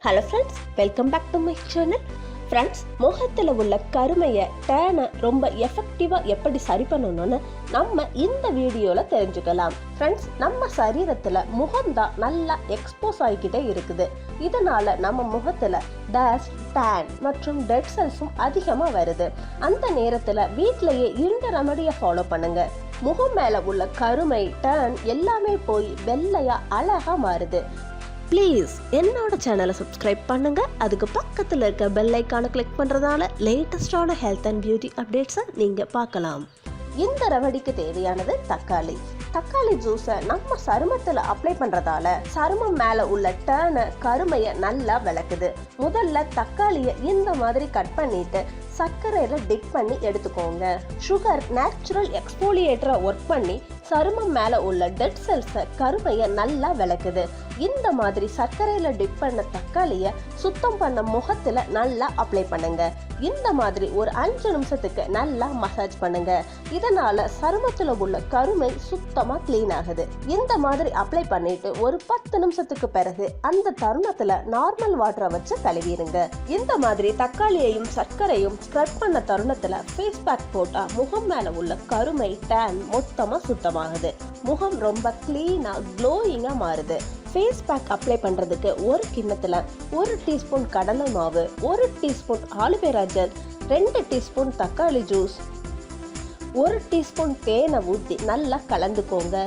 Hello friends, welcome back to my channel. Friends, முகத்துல உள்ள கருமையை டேனை ரொம்ப எஃபெக்டிவா எப்படி சரி பண்ணணும்னு நம்ம இந்த வீடியோல தெரிஞ்சுக்கலாம். ஃப்ரெண்ட்ஸ், நம்ம சரீரத்துல முகம்தான் நல்லா எக்ஸ்போஸ் ஆகிக்கிட்டே இருக்குது. இதனால நம்ம முகத்துல டஸ்ட், டேன் மற்றும் டெட் செல்ஸும் அதிகமா வருது. அந்த நேரத்துல வீட்லயே இந்த ரெமடியை ஃபாலோ பண்ணுங்க. முகம் மேல உள்ள கருமை, டேன் எல்லாமே போய் வெள்ளையா அழகா மாறுது. ப்ளீஸ் என்னோட சேனலை சப்ஸ்கிரைப் பண்ணுங்க. அதுக்கு பக்கத்தில் இருக்க பெல் ஐக்கானை கிளிக் பண்ணுறதால லேட்டஸ்டான ஹெல்த் அண்ட் பியூட்டி அப்டேட்ஸை நீங்கள் பார்க்கலாம். இந்த ரெமடிக்கு தேவையானது தக்காளி ஜூஸை நம்ம சருமத்தில் அப்ளை பண்ணுறதால சருமம் மேலே உள்ள டேனை, கருமையை நல்லா விளக்குது. முதல்ல தக்காளியை இந்த மாதிரி கட் பண்ணிட்டு சர்க்கரையில் டிப் பண்ணி எடுத்துக்கோங்க. சுகர் நேச்சுரல் எக்ஸ்போலியேட்டரை ஒர்க் பண்ணி சருமம் மேலே உள்ள டெட் செல்ஸை, கருமையை நல்லா விளக்குது. இந்த மாதிரி சர்க்கரையில் டிப் பண்ண தக்காளியை சுத்தம் பண்ண முகத்தில் நல்லா அப்ளை பண்ணுங்க. இந்த மாதிரி ஒரு 5 நிமிஷத்துக்கு நல்லா மசாஜ் பண்ணுங்க. இதனால சருமத்தில் உள்ள கருமை சுத்தமாக க்ளீன் ஆகுது. இந்த மாதிரி அப்ளை பண்ணிட்டு ஒரு 10 நிமிஷத்துக்கு பிறகு அந்த தருணத்தில் நார்மல் வாட்டரை வச்சு கழுவிடுங்க. இந்த மாதிரி தக்காளியையும் சர்க்கரையும் ஸ்க்ரப் பண்ண தருணத்தில் ஃபேஸ் பேக் போட்டால் முகம் மேலே உள்ள கருமை, டேன் மொத்தமாக சுத்தமாகுது. முகம் ரொம்ப க்ளீனாக க்ளோயிங்காக மாறுது. ஃபேஸ் பேக் அப்ளை பண்ணுறதுக்கு ஒரு கிண்ணத்தில் 1 டீஸ்பூன் கடலை மாவு, 1 டீஸ்பூன் ஆலுவேரா ஜெல், 2 டீஸ்பூன் தக்காளி ஜூஸ், 1 டீஸ்பூன் தேனை ஊற்றி நல்லா கலந்துக்கோங்க.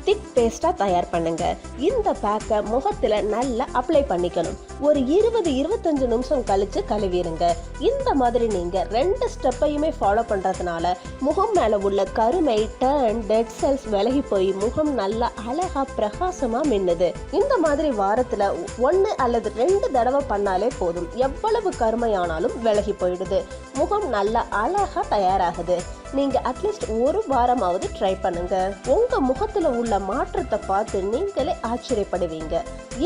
திக் பேஸ்ட்டாக தயார் பண்ணுங்க. இந்த பேக்கை முகத்தில் நல்லா அப்ளை பண்ணிக்கணும். ஒரு 20-25 நிமிஷம் கழிச்சு கழுவிடுங்க. இந்த மாதிரி நீங்கள் 2 ஸ்டெப்பையுமே ஃபாலோ பண்ணுறதுனால முகம் மேலே உள்ள கருமை, டர்ன், டெட் செல்ஸ் விலகி போய் முகம் நல்லா அழகா பிரகாசமாக மின்னுது. இந்த மாதிரி வாரத்தில் 1 அல்லது 2 தடவை பண்ணாலே போதும். எவ்வளவு கருமையானாலும் விலகி போயிடுது. முகம் நல்லா அழகா தயாராகுது. நீங்க அட்லீஸ்ட் 1 வாரமாவது ட்ரை பண்ணுங்க. உங்க முகத்துல உள்ள மாற்றத்தை பார்த்து நீங்களே ஆச்சரியப்படுவீங்க.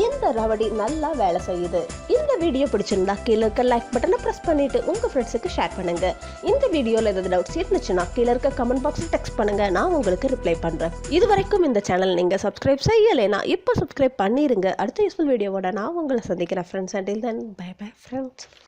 இந்த ரெமடி நல்லா வேலை செய்யுது. இந்த வீடியோ பிடிச்சிருந்தா கீழே இருக்க லைக் பட்டனை பிரஸ் பண்ணிட்டு உங்க ஃப்ரெண்ட்ஸுக்கு ஷேர் பண்ணுங்க. இந்த வீடியோல ஏதாவது டவுட்ஸ் இருந்துச்சுன்னா கீழே இருக்க கமெண்ட் பாக்ஸில் டெக்ஸ்ட் பண்ணுங்க. நான் உங்களுக்கு ரிப்ளை பண்றேன். இது வரைக்கும் இந்த சேனல் நீங்க சப்ஸ்கிரைப் செய்யலைன்னா இப்போ சப்ஸ்கிரைப் பண்ணிருங்க. அடுத்த யூஸ்ஃபுல் வீடியோவோட நான் உங்களை சந்திக்கிறேன் friends. Until then bye bye friends.